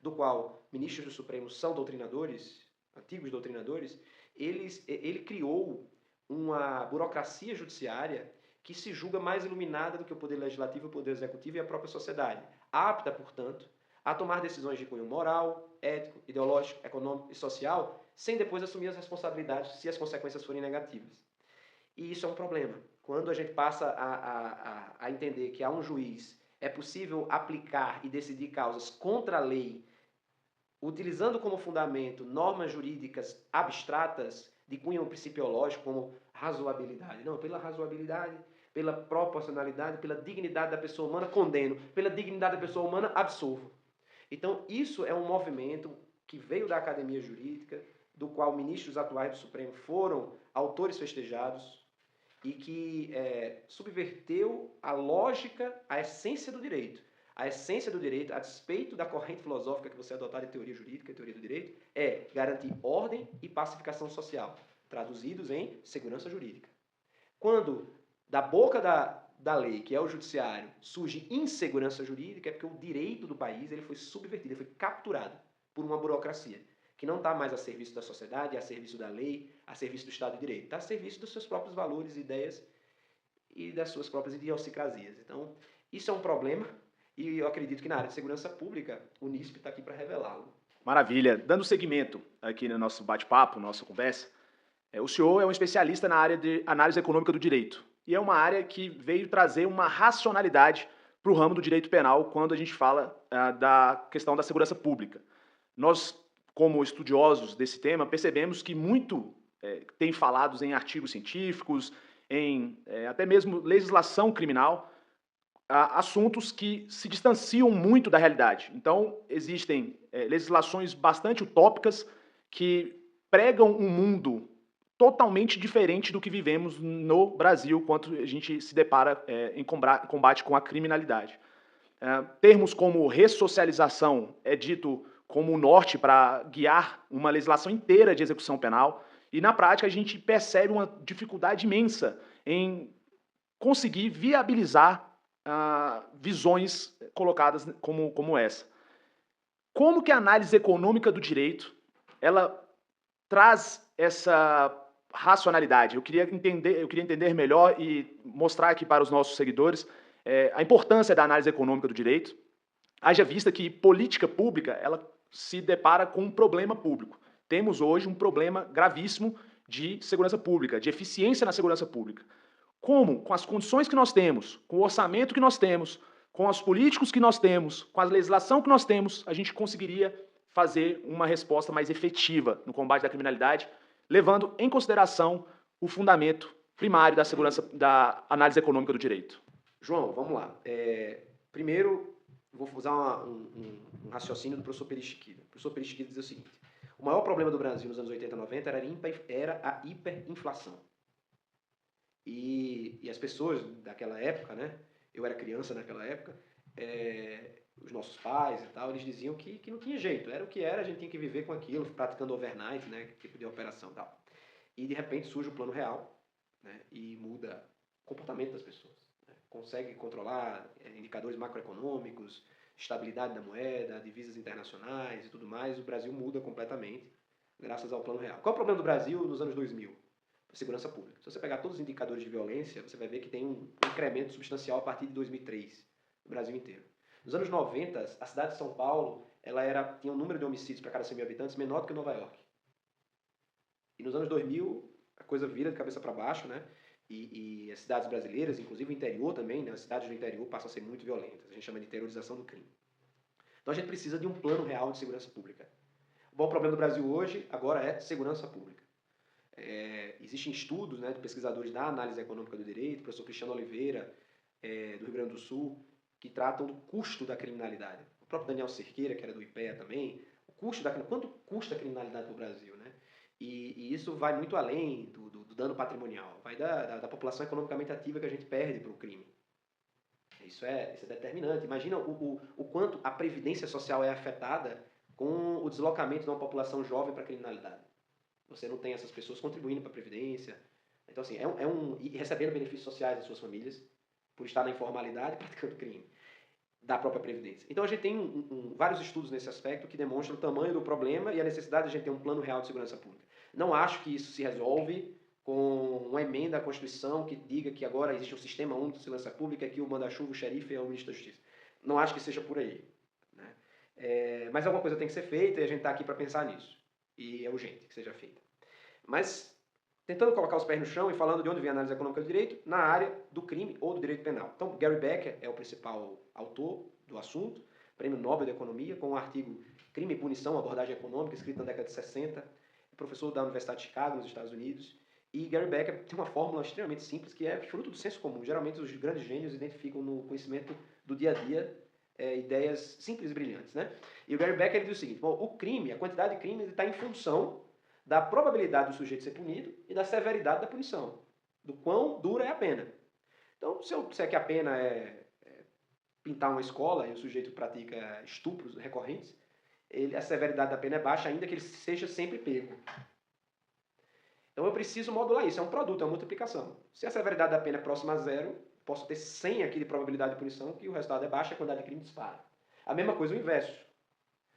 do qual ministros do Supremo são doutrinadores, antigos doutrinadores, ele criou uma burocracia judiciária que se julga mais iluminada do que o poder legislativo, o poder executivo e a própria sociedade, apta, portanto, a tomar decisões de cunho moral, ético, ideológico, econômico e social, sem depois assumir as responsabilidades se as consequências forem negativas. E isso é um problema. Quando a gente passa a entender que a um juiz é possível aplicar e decidir causas contra a lei, utilizando como fundamento normas jurídicas abstratas de cunho principiológico, como razoabilidade. Não, pela razoabilidade, pela proporcionalidade, pela dignidade da pessoa humana, condeno. Pela dignidade da pessoa humana, absolvo. Então, isso é um movimento que veio da academia jurídica, do qual ministros atuais do Supremo foram autores festejados e que subverteu a lógica, a essência do direito. A essência do direito, a despeito da corrente filosófica que você adotar de teoria jurídica e teoria do direito, é garantir ordem e pacificação social, traduzidos em segurança jurídica. Quando, da boca da lei, que é o judiciário, surge insegurança jurídica, é porque o direito do país ele foi subvertido, ele foi capturado por uma burocracia, que não está mais a serviço da sociedade, a serviço da lei, a serviço do Estado de Direito, está a serviço dos seus próprios valores, ideias e das suas próprias idiosincrasias. Então, isso é um problema e eu acredito que na área de segurança pública, o NISP está aqui para revelá-lo. Maravilha. Dando seguimento aqui no nosso bate-papo, nossa conversa, o senhor é um especialista na área de análise econômica do direito. E é uma área que veio trazer uma racionalidade para o ramo do direito penal quando a gente fala da questão da segurança pública. Nós, como estudiosos desse tema, percebemos que muito tem falados em artigos científicos, em até mesmo legislação criminal, assuntos que se distanciam muito da realidade. Então, existem legislações bastante utópicas que pregam um mundo totalmente diferente do que vivemos no Brasil quando a gente se depara em combate com a criminalidade. Termos como ressocialização é dito como o norte para guiar uma legislação inteira de execução penal e, na prática, a gente percebe uma dificuldade imensa em conseguir viabilizar visões colocadas como essa. Como que a análise econômica do direito ela traz essa racionalidade? Eu queria entender melhor e mostrar aqui para os nossos seguidores a importância da análise econômica do direito, haja vista que política pública ela se depara com um problema público. Temos hoje um problema gravíssimo de segurança pública, de eficiência na segurança pública. Como, com as condições que nós temos, com o orçamento que nós temos, com os políticos que nós temos, com a legislação que nós temos, a gente conseguiria fazer uma resposta mais efetiva no combate da criminalidade, levando em consideração o fundamento primário da segurança, da análise econômica do direito? João, vamos lá. Primeiro, vou usar um raciocínio do professor Perichiquida. O professor Perichiquida diz o seguinte: o maior problema do Brasil nos anos 80 e 90 era a hiperinflação. E as pessoas daquela época, né? Eu era criança naquela época, os nossos pais e tal, eles diziam que não tinha jeito, era o que era, a gente tinha que viver com aquilo, praticando overnight, né? Que tipo de operação e tal. E de repente surge o Plano Real, né? E muda o comportamento das pessoas, né? Consegue controlar indicadores macroeconômicos, estabilidade da moeda, divisas internacionais e tudo mais. O Brasil muda completamente graças ao Plano Real. Qual é o problema do Brasil nos anos 2000? Segurança pública. Se você pegar todos os indicadores de violência, você vai ver que tem um incremento substancial a partir de 2003, no Brasil inteiro. Nos anos 90, a cidade de São Paulo tinha um número de homicídios para cada 100 mil habitantes menor do que Nova York. E nos anos 2000, a coisa vira de cabeça para baixo, né? E as cidades brasileiras, inclusive o interior também, né? As cidades do interior passam a ser muito violentas. A gente chama de interiorização do crime. Então a gente precisa de um plano real de segurança pública. O bom problema do Brasil hoje, agora, é segurança pública. Existem estudos, né, de pesquisadores da análise econômica do direito, o professor Cristiano Oliveira, do Rio Grande do Sul, que tratam do custo da criminalidade. O próprio Daniel Cerqueira, que era do IPEA também, quanto custa a criminalidade para o Brasil, né? E isso vai muito além do dano patrimonial, vai da população economicamente ativa que a gente perde para o crime. Isso é determinante. Imagina o quanto a previdência social é afetada com o deslocamento de uma população jovem para a criminalidade. Você não tem essas pessoas contribuindo para a Previdência, Então, assim, e recebendo benefícios sociais das suas famílias, por estar na informalidade praticando crime, da própria Previdência. Então, a gente tem vários estudos nesse aspecto que demonstram o tamanho do problema e a necessidade de a gente ter um plano real de segurança pública. Não acho que isso se resolve com uma emenda à Constituição que diga que agora existe um sistema único de segurança pública, que o manda-chuva, o xerife é o ministro da Justiça. Não acho que seja por aí. Né? Mas alguma coisa tem que ser feita e a gente está aqui para pensar nisso. E é urgente que seja feita. Mas, tentando colocar os pés no chão e falando de onde vem a análise econômica do direito, na área do crime ou do direito penal. Então, Gary Becker é o principal autor do assunto, Prêmio Nobel de Economia, com o artigo Crime e Punição, Abordagem Econômica, escrito na década de 60, é professor da Universidade de Chicago, nos Estados Unidos. E Gary Becker tem uma fórmula extremamente simples, que é fruto do senso comum. Geralmente, os grandes gênios identificam no conhecimento do dia a dia ideias simples e brilhantes. Né? E o Gary Becker ele diz o seguinte, bom, o crime, a quantidade de crime está em função da probabilidade do sujeito ser punido e da severidade da punição, do quão dura é a pena. Então, se eu disser que a pena é pintar uma escola e o sujeito pratica estupros recorrentes, a severidade da pena é baixa, ainda que ele seja sempre pego. Então eu preciso modular isso, é um produto, é uma multiplicação. Se a severidade da pena é próxima a zero, posso ter 100 aqui de probabilidade de punição, que o resultado é baixo e a quantidade de crime dispara. A mesma coisa o inverso.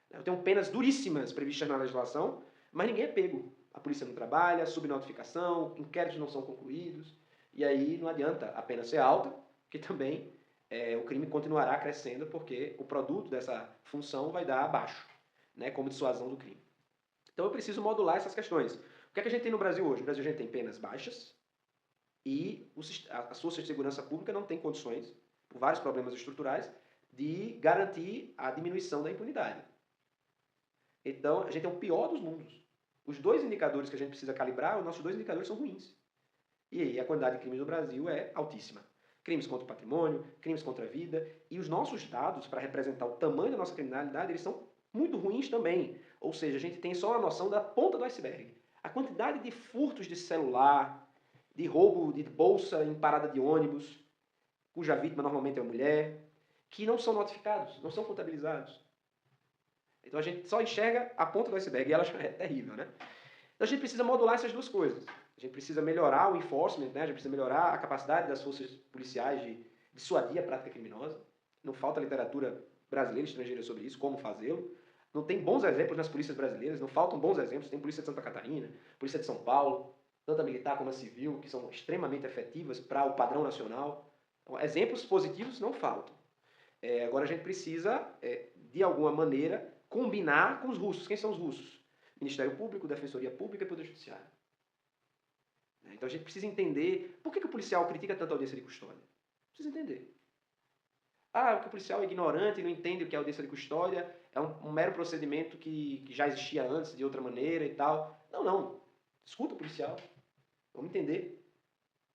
Eu tenho penas duríssimas previstas na legislação, mas ninguém é pego. A polícia não trabalha, subnotificação, inquéritos não são concluídos, e aí não adianta a pena ser alta, que também o crime continuará crescendo, porque o produto dessa função vai dar abaixo, né, como dissuasão do crime. Então eu preciso modular essas questões. O que é que a gente tem no Brasil hoje? No Brasil a gente tem penas baixas e as forças de segurança pública não têm condições, por vários problemas estruturais, de garantir a diminuição da impunidade. Então a gente tem o pior dos mundos. Os dois indicadores que a gente precisa calibrar, os nossos dois indicadores são ruins. E aí a quantidade de crimes no Brasil é altíssima. Crimes contra o patrimônio, crimes contra a vida, e os nossos dados para representar o tamanho da nossa criminalidade, eles são muito ruins também. Ou seja, a gente tem só a noção da ponta do iceberg. A quantidade de furtos de celular, de roubo de bolsa em parada de ônibus, cuja vítima normalmente é uma mulher, que não são notificados, não são contabilizados. Então a gente só enxerga a ponta do iceberg e ela já é terrível, né? Então a gente precisa modular essas duas coisas. A gente precisa melhorar o enforcement, né? A gente precisa melhorar a capacidade das forças policiais de dissuadir a prática criminosa. Não falta literatura brasileira e estrangeira sobre isso, como fazê-lo. Não tem bons exemplos nas polícias brasileiras, não faltam bons exemplos. Tem polícia de Santa Catarina, polícia de São Paulo, tanto a militar como a civil, que são extremamente efetivas para o padrão nacional. Então, exemplos positivos não faltam. Agora a gente precisa, de alguma maneira, combinar com os russos. Quem são os russos? Ministério Público, Defensoria Pública e Poder Judiciário. Então a gente precisa entender por que o policial critica tanto a audiência de custódia. Precisa entender. Porque o policial é ignorante e não entende o que é audiência de custódia, é um mero procedimento que já existia antes, de outra maneira e tal. Não. Escuta o policial. Vamos entender.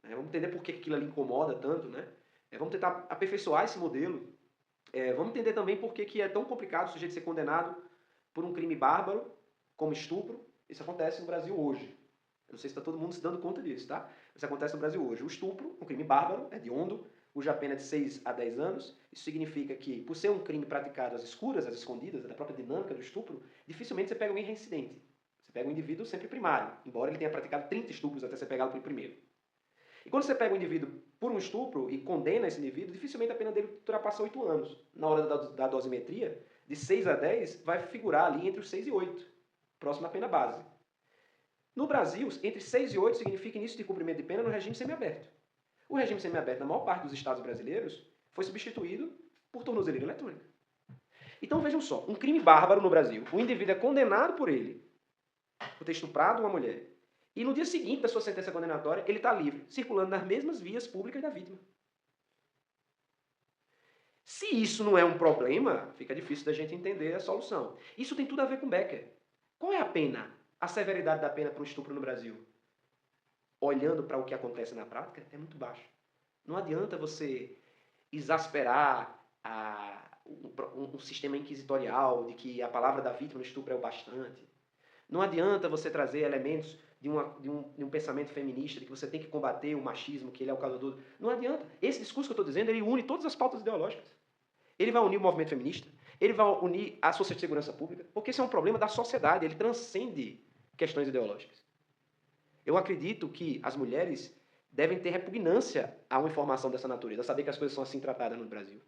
Vamos entender por que aquilo ali incomoda tanto, né? Vamos tentar aperfeiçoar esse modelo. Vamos entender também por que é tão complicado o sujeito ser condenado por um crime bárbaro, como estupro. Isso acontece no Brasil hoje. Eu não sei se está todo mundo se dando conta disso, tá? Isso acontece no Brasil hoje. O estupro, um crime bárbaro, hediondo, cuja pena é de 6 a 10 anos. Isso significa que, por ser um crime praticado às escuras, às escondidas, da própria dinâmica do estupro, dificilmente você pega alguém reincidente. Você pega um indivíduo sempre primário, embora ele tenha praticado 30 estupros até você pegá-lo pelo primeiro. E quando você pega um indivíduo por um estupro e condena esse indivíduo, dificilmente a pena dele ultrapassa 8 anos. Na hora da dosimetria, de 6 a 10, vai figurar ali entre os 6 e 8, próximo à pena base. No Brasil, entre 6 e 8 significa início de cumprimento de pena no regime semiaberto. O regime semiaberto, na maior parte dos estados brasileiros, foi substituído por tornozeleira eletrônica. Então vejam só, um crime bárbaro no Brasil. O indivíduo é condenado por ele, por ter estuprado uma mulher. E no dia seguinte da sua sentença condenatória, ele está livre, circulando nas mesmas vias públicas da vítima. Se isso não é um problema, fica difícil da gente entender a solução. Isso tem tudo a ver com Becker. Qual é a pena? A severidade da pena para um estupro no Brasil? Olhando para o que acontece na prática, é muito baixa. Não adianta você exasperar um sistema inquisitorial de que a palavra da vítima no estupro é o bastante. Não adianta você trazer elementos de um pensamento feminista, de que você tem que combater o machismo, que ele é o causador. Não adianta. Esse discurso que eu estou dizendo, ele une todas as pautas ideológicas. Ele vai unir o movimento feminista, ele vai unir a força de segurança pública, porque esse é um problema da sociedade, ele transcende questões ideológicas. Eu acredito que as mulheres devem ter repugnância a uma informação dessa natureza, a saber que as coisas são assim tratadas no Brasil.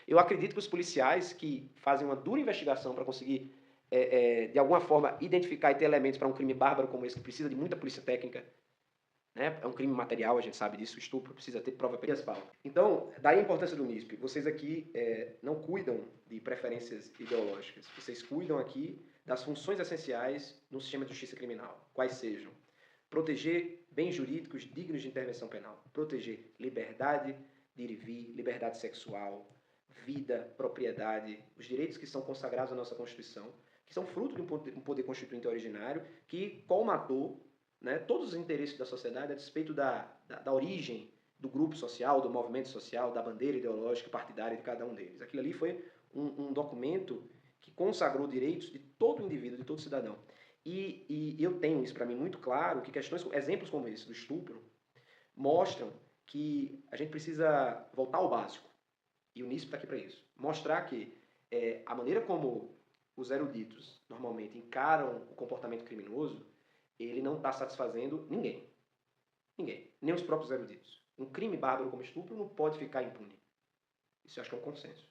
Eu acredito que os policiais que fazem uma dura investigação para conseguir, de alguma forma, identificar e ter elementos para um crime bárbaro como esse, que precisa de muita polícia técnica, né? É um crime material, a gente sabe disso, o estupro precisa ter prova perispal. Então, daí a importância do NISP. Vocês aqui não cuidam de preferências ideológicas, vocês cuidam aqui das funções essenciais no sistema de justiça criminal, quais sejam proteger bens jurídicos dignos de intervenção penal, proteger liberdade de ir e vir, liberdade sexual, vida, propriedade, os direitos que são consagrados na nossa Constituição, que são fruto de um poder constituinte originário que colmatou, né, todos os interesses da sociedade a despeito da origem do grupo social, do movimento social, da bandeira ideológica partidária de cada um deles. Aquilo ali foi um documento que consagrou direitos de todo indivíduo, de todo cidadão. E eu tenho isso para mim muito claro, que exemplos como esse do estupro mostram que a gente precisa voltar ao básico. E o NISP está aqui para isso. Mostrar que a maneira como os eruditos normalmente encaram o comportamento criminoso, ele não está satisfazendo ninguém. Ninguém. Nem os próprios eruditos. Um crime bárbaro como estupro não pode ficar impune. Isso eu acho que é um consenso.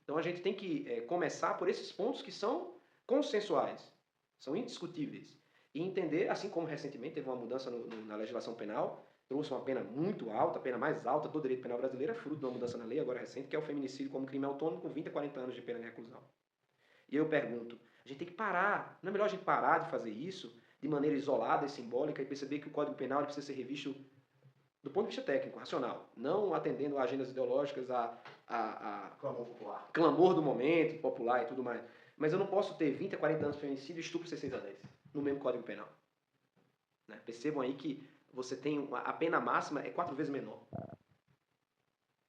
Então a gente tem que começar por esses pontos que são consensuais, são indiscutíveis. E entender, assim como recentemente teve uma mudança na legislação penal, trouxe uma pena muito alta, a pena mais alta do direito penal brasileiro, é fruto de uma mudança na lei agora recente, que é o feminicídio como crime autônomo com 20 a 40 anos de pena de reclusão. E eu pergunto, a gente tem que parar, não é melhor a gente parar de fazer isso de maneira isolada e simbólica e perceber que o Código Penal precisa ser revisto do ponto de vista técnico, racional, não atendendo a agendas ideológicas, a Clamor popular. Clamor do momento, popular e tudo mais. Mas eu não posso ter 20 a 40 anos de feminicídio e estupro 6 a 10 no mesmo Código Penal. Né? Percebam aí que você tem a pena máxima é 4 vezes menor.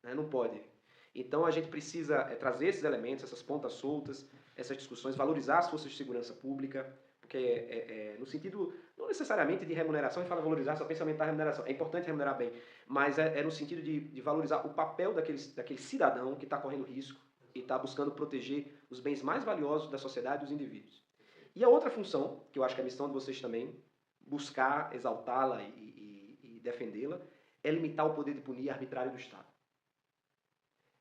Né? Não pode. Então a gente precisa trazer esses elementos, essas pontas soltas, essas discussões, valorizar as forças de segurança pública, porque no sentido, não necessariamente de remuneração, a gente fala valorizar, só pensa aumentar a remuneração. É importante remunerar bem, mas é no sentido de valorizar o papel daquele cidadão que está correndo risco e está buscando proteger os bens mais valiosos da sociedade e dos indivíduos. E a outra função, que eu acho que é a missão de vocês também, buscar exaltá-la e defendê-la, é limitar o poder de punir arbitrário do Estado.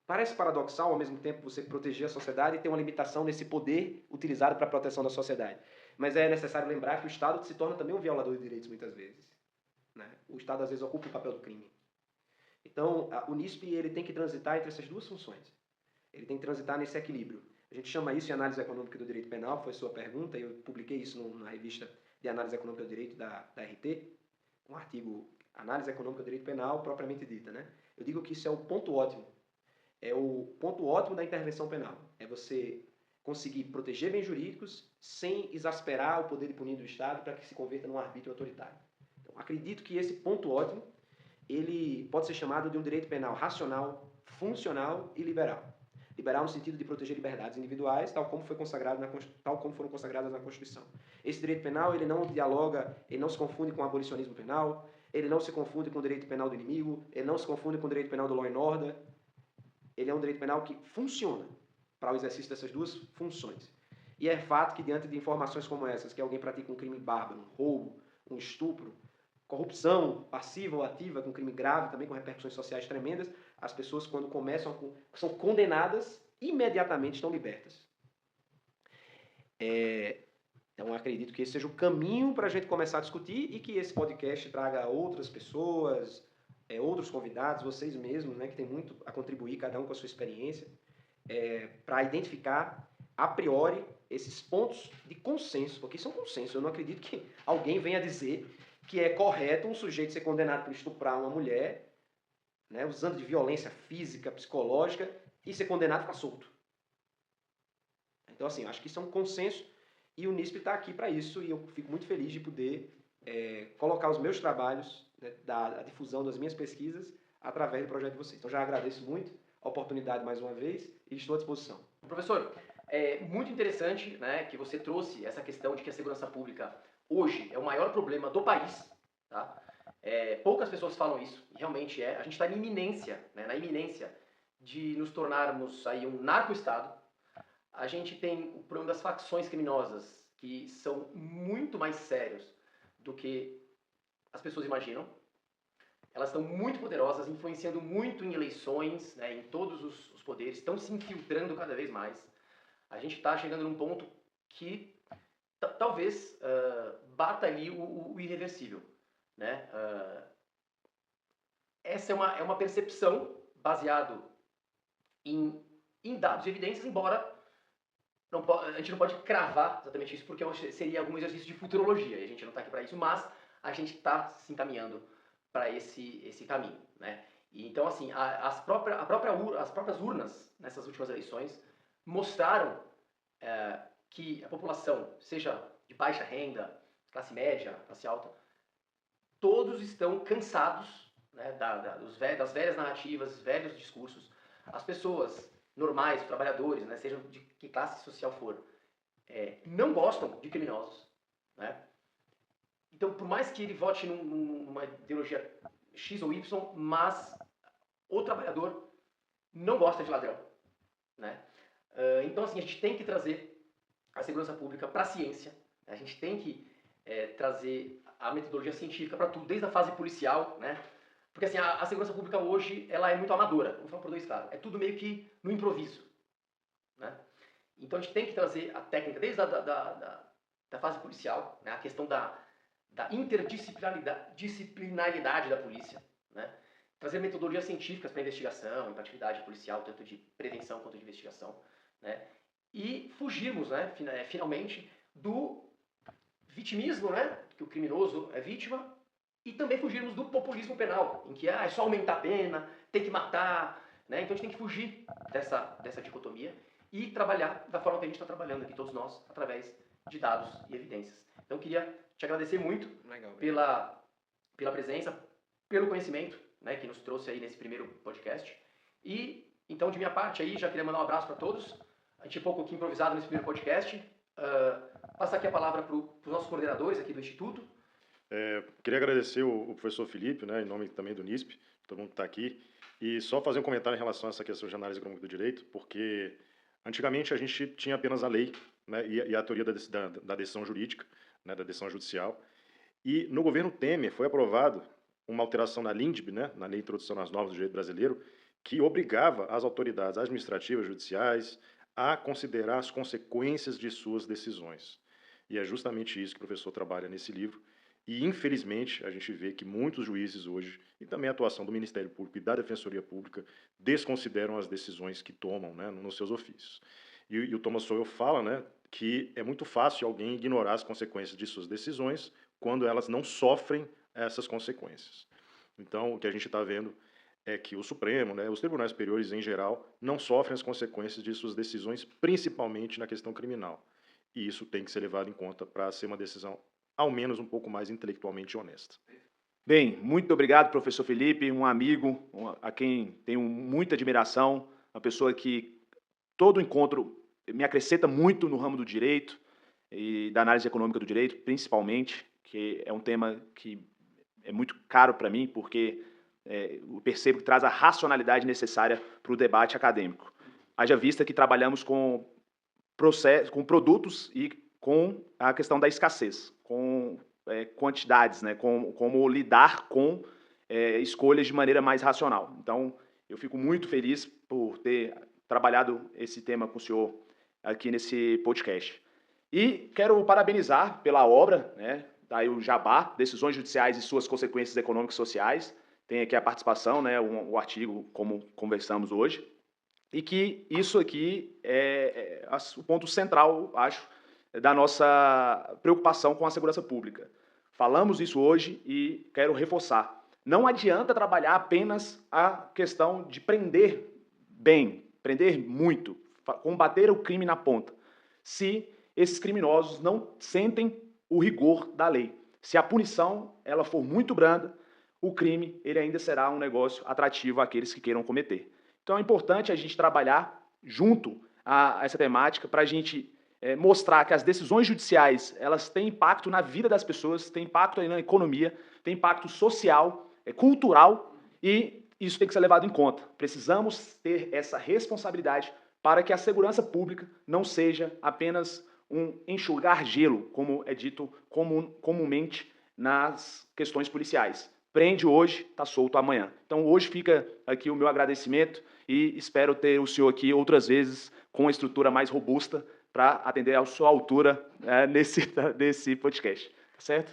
Parece paradoxal, ao mesmo tempo, você proteger a sociedade e ter uma limitação nesse poder utilizado para a proteção da sociedade. Mas é necessário lembrar que o Estado se torna também um violador de direitos, muitas vezes. Né? O Estado, às vezes, ocupa o papel do crime. Então, o NISP ele tem que transitar entre essas duas funções. Ele tem que transitar nesse equilíbrio. A gente chama isso de análise econômica do direito penal, foi sua pergunta, e eu publiquei isso na revista de análise econômica do direito da RT, um artigo Análise Econômica do Direito Penal, propriamente dita. Né? Eu digo que isso é o ponto ótimo. É o ponto ótimo da intervenção penal. É você conseguir proteger bens jurídicos sem exasperar o poder de punir do Estado para que se converta num arbítrio autoritário. Então, acredito que esse ponto ótimo ele pode ser chamado de um direito penal racional, funcional e liberal. Liberal no sentido de proteger liberdades individuais, tal como foram consagradas na Constituição. Esse direito penal ele não dialoga, ele não se confunde com o abolicionismo penal, ele não se confunde com o direito penal do inimigo, ele não se confunde com o direito penal do law and order. Ele é um direito penal que funciona para o exercício dessas duas funções. E é fato que, diante de informações como essas, que alguém pratica um crime bárbaro, um roubo, um estupro, corrupção passiva ou ativa, com crime grave, também com repercussões sociais tremendas, as pessoas, quando são condenadas, imediatamente estão libertas. Então, eu acredito que esse seja o caminho para a gente começar a discutir e que esse podcast traga outras pessoas, outros convidados, vocês mesmos, né, que tem muito a contribuir, cada um com a sua experiência, para identificar, a priori, esses pontos de consenso, porque isso é um consenso. Eu não acredito que alguém venha dizer que é correto um sujeito ser condenado por estuprar uma mulher, né, usando de violência física, psicológica, e ser condenado a ficar solto. Então, assim, eu acho que isso é um consenso e o NISP está aqui para isso e eu fico muito feliz de poder colocar os meus trabalhos, né, da difusão das minhas pesquisas através do projeto de vocês. Então, já agradeço muito a oportunidade mais uma vez e estou à disposição. Professor, é muito interessante, né, que você trouxe essa questão de que a segurança pública hoje é o maior problema do país. Tá? Poucas pessoas falam isso, e realmente a gente está na iminência de nos tornarmos aí um narco-estado. A gente tem o problema das facções criminosas, que são muito mais sérios do que as pessoas imaginam. Elas estão muito poderosas, influenciando muito em eleições, né, em todos os poderes, estão se infiltrando cada vez mais. A gente está chegando num ponto que talvez bata ali o irreversível, né? Essa é uma percepção baseada em dados e evidências, embora a gente não pode cravar exatamente isso, porque seria algum exercício de futurologia, e a gente não está aqui para isso, mas a gente está se encaminhando para esse caminho, né? E, então, assim, as próprias urnas nessas últimas eleições mostraram que a população, seja de baixa renda, classe média, classe alta, todos estão cansados, né, das velhas narrativas, velhos discursos. As pessoas normais, os trabalhadores, né, sejam de que classe social for, não gostam de criminosos, né? Então, por mais que ele vote numa ideologia X ou Y, mas o trabalhador não gosta de ladrão, né? Então, assim, a gente tem que trazer a segurança pública para a ciência, né? A gente tem que trazer a metodologia científica para tudo, desde a fase policial, né? Porque, assim, a segurança pública hoje, ela é muito amadora, vamos falar por dois caras. É tudo meio que no improviso, né? Então, a gente tem que trazer a técnica desde da fase policial, né? A questão da interdisciplinaridade da polícia, né? Trazer metodologias científicas para investigação, para atividade policial, tanto de prevenção quanto de investigação, né? E fugirmos, né, finalmente, do vitimismo, né, que o criminoso é vítima, e também fugirmos do populismo penal, em que é só aumentar a pena, tem que matar, né? Então a gente tem que fugir dessa dicotomia e trabalhar da forma que a gente está trabalhando aqui, todos nós, através de dados e evidências. Então eu queria te agradecer muito pela presença, pelo conhecimento, né, que nos trouxe aí nesse primeiro podcast. E, então, de minha parte aí, já queria mandar um abraço para todos. A gente é um pouco aqui improvisado nesse primeiro podcast. Passar aqui a palavra para os nossos coordenadores aqui do Instituto. Queria agradecer o professor Felipe, né, em nome também do NISP, todo mundo que está aqui, e só fazer um comentário em relação a essa questão de análise econômica do direito, porque antigamente a gente tinha apenas a lei, né, e a teoria da decisão jurídica, né, da decisão judicial, e no governo Temer foi aprovado uma alteração na LINDB, né, na Lei de Introdução às Normas do Direito Brasileiro, que obrigava as autoridades administrativas judiciais a considerar as consequências de suas decisões. E é justamente isso que o professor trabalha nesse livro. E, infelizmente, a gente vê que muitos juízes hoje, e também a atuação do Ministério Público e da Defensoria Pública, desconsideram as decisões que tomam, né, nos seus ofícios. E o Thomas Sowell fala, né, que é muito fácil alguém ignorar as consequências de suas decisões quando elas não sofrem essas consequências. Então, o que a gente está vendo é que o Supremo, né, os tribunais superiores em geral, não sofrem as consequências de suas decisões, principalmente na questão criminal. E isso tem que ser levado em conta para ser uma decisão, ao menos um pouco mais intelectualmente honesta. Bem, muito obrigado, professor Felipe, um amigo a quem tenho muita admiração, uma pessoa que todo encontro me acrescenta muito no ramo do direito e da análise econômica do direito, principalmente, que é um tema que é muito caro para mim, porque eu percebo que traz a racionalidade necessária para o debate acadêmico. Haja vista que trabalhamos com produtos e com a questão da escassez, com quantidades, né, como lidar com escolhas de maneira mais racional. Então, eu fico muito feliz por ter trabalhado esse tema com o senhor aqui nesse podcast. E quero parabenizar pela obra, né, daí o Jabá, Decisões Judiciais e Suas Consequências Econômicas e Sociais. Tem aqui a participação, né, o artigo, como conversamos hoje, e que isso aqui é o ponto central, acho, da nossa preocupação com a segurança pública. Falamos isso hoje e quero reforçar. Não adianta trabalhar apenas a questão de prender bem, prender muito, combater o crime na ponta, se esses criminosos não sentem o rigor da lei. Se a punição ela for muito branda, o crime ele ainda será um negócio atrativo àqueles que queiram cometer. Então é importante a gente trabalhar junto a essa temática para a gente mostrar que as decisões judiciais elas têm impacto na vida das pessoas, têm impacto aí na economia, têm impacto social, cultural, e isso tem que ser levado em conta. Precisamos ter essa responsabilidade para que a segurança pública não seja apenas um enxugar gelo, como é dito comumente nas questões policiais. Prende hoje, está solto amanhã. Então, hoje fica aqui o meu agradecimento e espero ter o senhor aqui outras vezes com uma estrutura mais robusta para atender à sua altura nesse podcast. Tá certo?